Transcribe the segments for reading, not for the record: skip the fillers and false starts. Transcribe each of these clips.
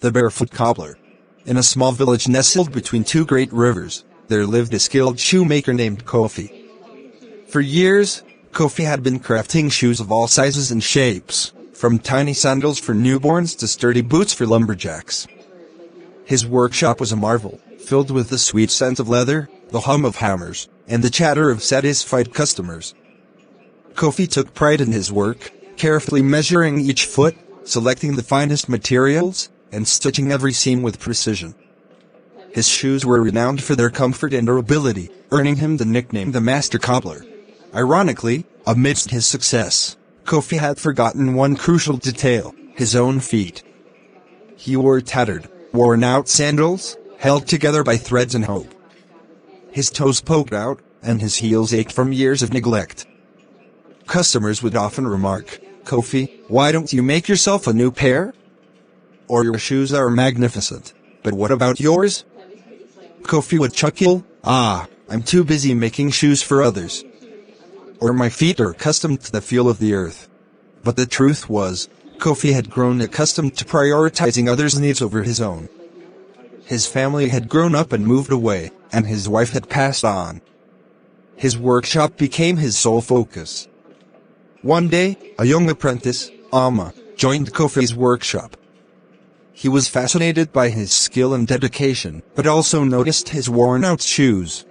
The Barefoot Cobbler. In a small village nestled between two great rivers, there lived a skilled shoemaker named Kofi. For years, Kofi had been crafting shoes of all sizes and shapes, from tiny sandals for newborns to sturdy boots for lumberjacks. His workshop was a marvel, filled with the sweet scent of leather, the hum of hammers, and the chatter of satisfied customers. Kofi took pride in his work, carefully measuring each foot, selecting the finest materials, and stitching every seam with precision. His shoes were renowned for their comfort and durability, earning him the nickname the Master Cobbler. Ironically, amidst his success, Kofi had forgotten one crucial detail: his own feet. He wore tattered, worn-out sandals, held together by threads and hope. His toes poked out, and his heels ached from years of neglect. Customers would often remark, "Kofi, why don't you make yourself a new pair? Or your shoes are magnificent, but what about yours?" Kofi would chuckle, "I'm too busy making shoes for others. Or my feet are accustomed to the feel of the earth." But the truth was, Kofi had grown accustomed to prioritizing others' needs over his own. His family had grown up and moved away, and his wife had passed on. His workshop became his sole focus. One day, a young apprentice, Amma, joined Kofi's workshop. He was fascinated by his skill and dedication, but also noticed his worn-out shoes.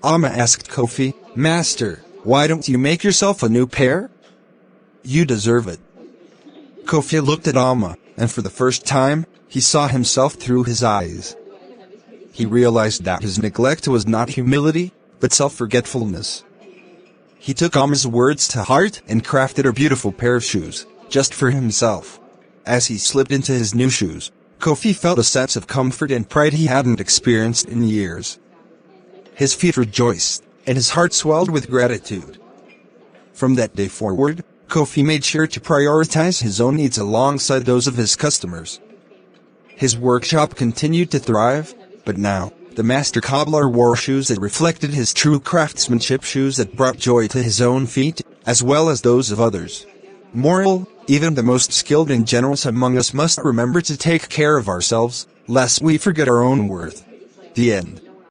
Amma asked Kofi, "Master, why don't you make yourself a new pair? You deserve it." Kofi looked at Amma, and for the first time, he saw himself through his eyes. He realized that his neglect was not humility, but self-forgetfulness. He took Amma's words to heart and crafted a beautiful pair of shoes, just for himself. As he slipped into his new shoes, Kofi felt a sense of comfort and pride he hadn't experienced in years. His feet rejoiced, and his heart swelled with gratitude. From that day forward, Kofi made sure to prioritize his own needs alongside those of his customers. His workshop continued to thrive, but now, the Master Cobbler wore shoes that reflected his true craftsmanship, shoes that brought joy to his own feet, as well as those of others. Moral: even the most skilled and generous among us must remember to take care of ourselves, lest we forget our own worth. The end.